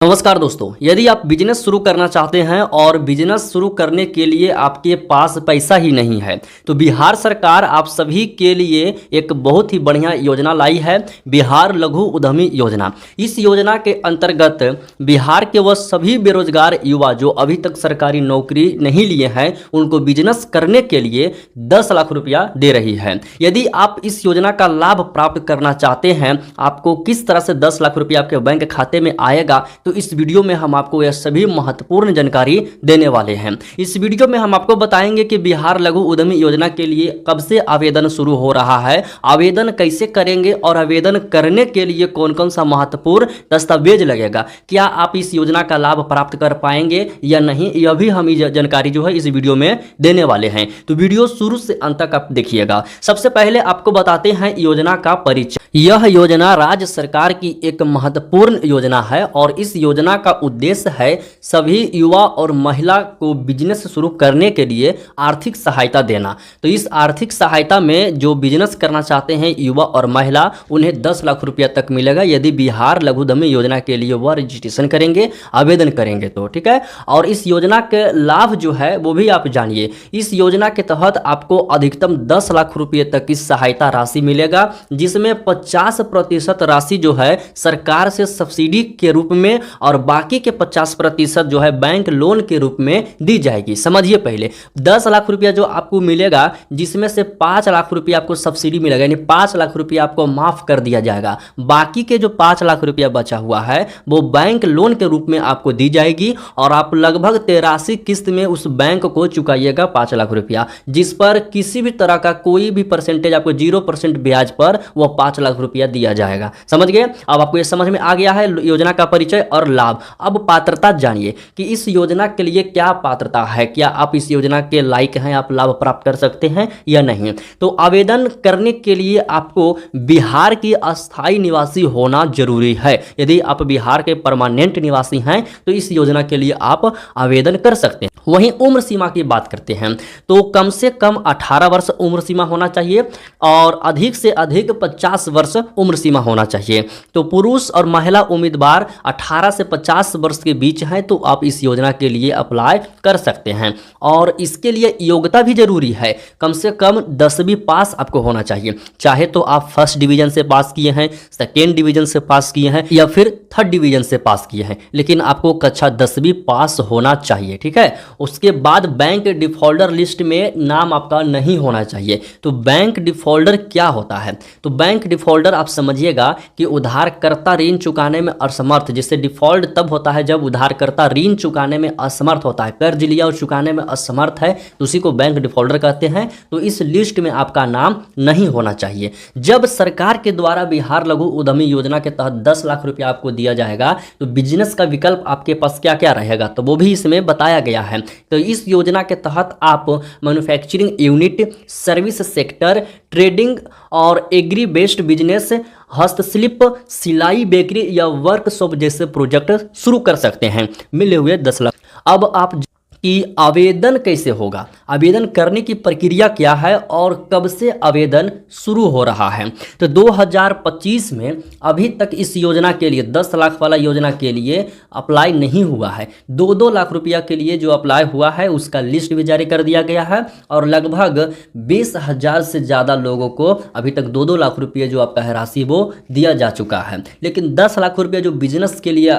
नमस्कार दोस्तों, यदि आप बिजनेस शुरू करना चाहते हैं और बिजनेस शुरू करने के लिए आपके पास पैसा ही नहीं है तो बिहार सरकार आप सभी के लिए एक बहुत ही बढ़िया योजना लाई है, बिहार लघु उद्यमी योजना। इस योजना के अंतर्गत बिहार के वह सभी बेरोजगार युवा जो अभी तक सरकारी नौकरी नहीं लिए हैं उनको बिजनेस करने के लिए 10 लाख रुपया दे रही है। यदि आप इस योजना का लाभ प्राप्त करना चाहते हैं, आपको किस तरह से 10 लाख रुपया आपके बैंक खाते में आएगा, तो इस वीडियो में हम आपको यह सभी महत्वपूर्ण जानकारी देने वाले हैं। इस वीडियो में हम आपको बताएंगे कि बिहार लघु उद्यमी योजना के लिए कब से आवेदन शुरू हो रहा है, आवेदन कैसे करेंगे और आवेदन करने के लिए कौन कौन सा महत्वपूर्ण दस्तावेज लगेगा, क्या आप इस योजना का लाभ प्राप्त कर पाएंगे या नहीं, यह भी हम जानकारी जो है इस वीडियो में देने वाले हैं। तो वीडियो शुरू से अंत तक आप देखिएगा। सबसे पहले आपको बताते हैं योजना का परिचय। यह योजना राज्य सरकार की एक महत्वपूर्ण योजना है और इस योजना का उद्देश्य है सभी युवा और महिला को बिजनेस शुरू करने के लिए आर्थिक सहायता देना। तो इस आर्थिक सहायता में जो बिजनेस करना चाहते हैं युवा और महिला, उन्हें 10 लाख रुपया तक मिलेगा यदि बिहार लघु उद्यमी योजना के लिए वह रजिस्ट्रेशन करेंगे, आवेदन करेंगे तो ठीक है। और इस योजना के लाभ जो है वो भी आप जानिए। इस योजना के तहत आपको अधिकतम 10 लाख रुपये तक की सहायता राशि मिलेगा, जिसमें 50% राशि जो है सरकार से सब्सिडी के रूप में और बाकी के 50% जो है बैंक लोन के रूप में दी जाएगी। समझिए, पहले 10 लाख रुपया जो आपको मिलेगा, जिसमें से 5 लाख रुपया आपको सब्सिडी मिलेगा, यानी 5 लाख रुपया आपको माफ कर दिया जाएगा। बाकी के जो 5 लाख रुपया बचा हुआ है वो बैंक लोन के रूप में आपको दी जाएगी और आप लगभग 83 किस्त में उस बैंक को चुकाइएगा 5 लाख रुपया, जिस पर किसी भी तरह का कोई भी परसेंटेज आपको 0% ब्याज पर वह 5 लाख रुपया दिया जाएगा। समझ गए? अब आपको यह समझ में आ गया है योजना का परिचय और लाभ। अब पात्रता जानिए कि इस योजना के लिए क्या पात्रता है, क्या आप इस योजना के लायक हैं, आप लाभ प्राप्त कर सकते हैं या नहीं। तो आवेदन करने के लिए आपको बिहार की अस्थायी निवासी होना जरूरी है। यदि आप बिहार के परमानेंट निवासी हैं तो इस योजना के लिए आप आवेदन कर सकते हैं। वहीं उम्र सीमा की बात करते हैं तो कम से कम 18 वर्ष उम्र सीमा होना चाहिए और अधिक से अधिक 50 वर्ष उम्र सीमा होना चाहिए। तो पुरुष और महिला उम्मीदवार 18 से 50 वर्ष के बीच हैं तो आप इस योजना के लिए अप्लाई कर सकते हैं। और इसके लिए योग्यता भी जरूरी है, कम से कम 10वीं पास आपको होना चाहिए। चाहे तो आप फर्स्ट डिवीजन से पास किए हैं, सेकेंड डिवीजन से पास किए हैं या फिर थर्ड डिवीजन से पास किए हैं, लेकिन आपको कक्षा 10वीं पास होना चाहिए। ठीक है। उसके बाद बैंक डिफॉल्टर लिस्ट में नाम आपका नहीं होना चाहिए। तो बैंक डिफॉल्टर क्या होता है? तो बैंक डिफॉल्टर आप समझिएगा कि उधारकर्ता ऋण चुकाने में असमर्थ, जिससे डिफॉल्ट तब होता है जब उधारकर्ता ऋण चुकाने में असमर्थ होता है, कर्ज लिया और चुकाने में असमर्थ है, तो उसी को बैंक डिफॉल्टर कहते हैं। तो इस लिस्ट में आपका नाम नहीं होना चाहिए। जब सरकार के द्वारा बिहार लघु उद्यमी योजना के तहत 10 लाख रुपया आपको दिया जाएगा तो बिजनेस का विकल्प आपके पास क्या क्या रहेगा, तो वो भी इसमें बताया गया है। तो इस योजना के तहत आप manufacturing unit, service sector, trading और एग्री बेस्ड बिजनेस, हस्तशिल्प, सिलाई, बेकरी या वर्कशॉप जैसे प्रोजेक्ट शुरू कर सकते हैं, मिले हुए 10 लाख। अब आप कि आवेदन कैसे होगा, आवेदन करने की प्रक्रिया क्या है और कब से आवेदन शुरू हो रहा है। तो 2025 में अभी तक इस योजना के लिए 10 लाख वाला योजना के लिए अप्लाई नहीं हुआ है। 2-2 लाख रुपया के लिए जो अप्लाई हुआ है उसका लिस्ट भी जारी कर दिया गया है और लगभग 20,000 से ज़्यादा लोगों को अभी तक 2-2 लाख रुपये जो आपका है राशि वो दिया जा चुका है। लेकिन 10 लाख रुपया जो बिजनेस के लिए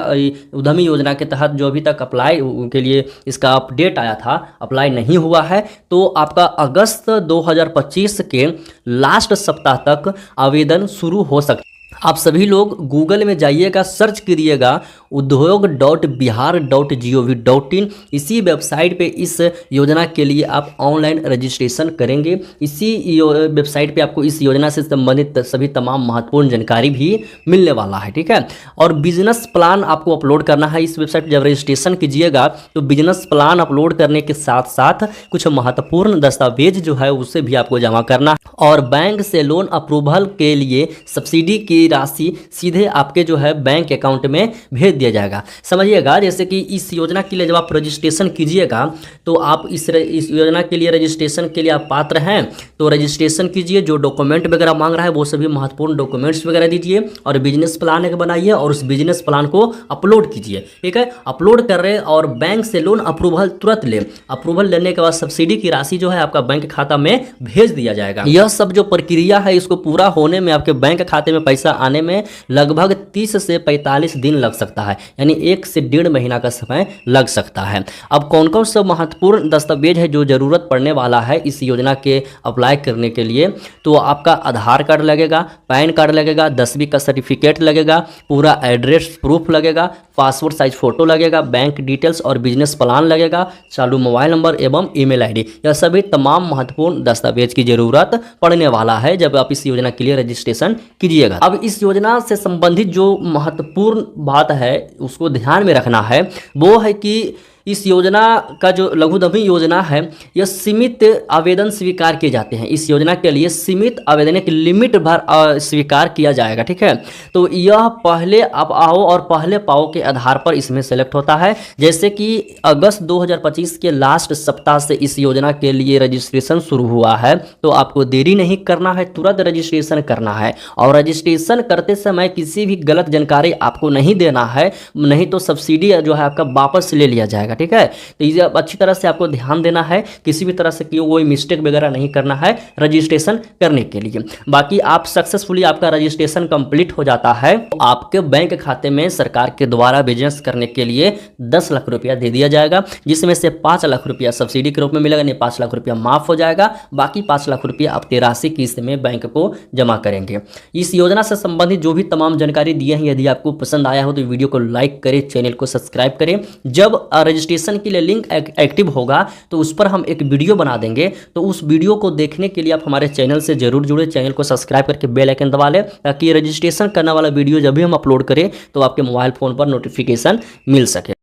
उद्यमी योजना के तहत जो अभी तक अप्लाई के लिए इसका डेट आया था, अप्लाई नहीं हुआ है। तो आपका अगस्त 2025 के लास्ट सप्ताह तक आवेदन शुरू हो सकता है। आप सभी लोग गूगल में जाइएगा, सर्च करिएगा udyog.bihar.gov.in। इसी वेबसाइट पे इस योजना के लिए आप ऑनलाइन रजिस्ट्रेशन करेंगे। इसी वेबसाइट पे आपको इस योजना से संबंधित सभी तमाम महत्वपूर्ण जानकारी भी मिलने वाला है। ठीक है। और बिजनेस प्लान आपको अपलोड करना है इस वेबसाइट पर। जब रजिस्ट्रेशन कीजिएगा तो बिजनेस प्लान अपलोड करने के साथ साथ कुछ महत्वपूर्ण दस्तावेज जो है उसे भी आपको जमा करना और बैंक से लोन अप्रूवल के लिए सब्सिडी की राशि सीधे आपके जो है बैंक अकाउंट में भेज दिया जाएगा। समझिएगा, जैसे कि इस योजना के लिए जब आप रजिस्ट्रेशन कीजिएगा तो आप इस योजना के लिए रजिस्ट्रेशन के लिए आप पात्र हैं तो रजिस्ट्रेशन कीजिए। जो डॉक्यूमेंट वगैरह मांग रहा है वो सभी महत्वपूर्ण डॉक्यूमेंट्स वगैरह दीजिए और बिजनेस प्लान एक बनाइए और उस बिजनेस प्लान को अपलोड कीजिए। ठीक है, अपलोड कर रहे और बैंक से लोन अप्रूवल तुरंत ले। अप्रूवल लेने के बाद सब्सिडी की राशि जो है आपका बैंक खाता में भेज दिया जाएगा। यह सब जो प्रक्रिया है इसको पूरा होने में आपके बैंक खाते में पैसा आने में लगभग 30 से 45 दिन लग सकता है, यानी 1 से 1.5 महीना का समय लग सकता है। अब कौन कौन सा महत्वपूर्ण दस्तावेज है जो जरूरत पड़ने वाला है इस योजना के अप्लाई करने के लिए, तो आपका आधार कार्ड लगेगा, पैन कार्ड लगेगा, 10वीं का सर्टिफिकेट लगेगा, पूरा एड्रेस प्रूफ लगेगा, पासपोर्ट साइज फोटो लगेगा, बैंक डिटेल्स और बिजनेस प्लान लगेगा, चालू मोबाइल नंबर एवं ईमेल आईडी। यह सभी तमाम महत्वपूर्ण दस्तावेज की जरूरत पड़ने वाला है जब आप इस योजना के लिए रजिस्ट्रेशन कीजिएगा। अब इस योजना से संबंधित जो महत्वपूर्ण बात है उसको ध्यान में रखना है वो है कि इस योजना का जो लघु उद्यमी योजना है यह सीमित आवेदन स्वीकार किए जाते हैं। इस योजना के लिए सीमित आवेदन की लिमिट भर स्वीकार किया जाएगा। ठीक है, तो यह पहले आप आओ और पहले पाओ के आधार पर इसमें सेलेक्ट होता है। जैसे कि अगस्त 2025 के लास्ट सप्ताह से इस योजना के लिए रजिस्ट्रेशन शुरू हुआ है तो आपको देरी नहीं करना है, तुरंत रजिस्ट्रेशन करना है और रजिस्ट्रेशन करते समय किसी भी गलत जानकारी आपको नहीं देना है, नहीं तो सब्सिडी जो है आपका वापस ले लिया जाएगा। ठीक है, तो इसे अच्छी तरह से आपको ध्यान देना है, किसी भी तरह से कोई मिस्टेक वगैरह नहीं करना है रजिस्ट्रेशन करने के लिए। बाकी आप सक्सेसफुली आपका रजिस्ट्रेशन कंप्लीट हो जाता है तो आपके बैंक खाते में सरकार के द्वारा बिजनेस करने के लिए 10 लाख रुपया दे दिया जाएगा, जिसमें से 5 लाख रुपया सब्सिडी के रूप में मिलेगा, नहीं 5 लाख रुपया माफ हो जाएगा। बाकी 5 लाख रुपया आप 83 किस्त में बैंक को जमा करेंगे। इस योजना से संबंधित जो भी तमाम जानकारी दी है, यदि आपको पसंद आया हो तो वीडियो को लाइक करें, चैनल को सब्सक्राइब करें। जब रजिस्ट्रेशन के लिए लिंक एक्टिव होगा तो उस पर हम एक वीडियो बना देंगे, तो उस वीडियो को देखने के लिए आप हमारे चैनल से जरूर जुड़े। चैनल को सब्सक्राइब करके बेल आइकन दबा लें ताकि रजिस्ट्रेशन करने वाला वीडियो जब भी हम अपलोड करें तो आपके मोबाइल फोन पर नोटिफिकेशन मिल सके।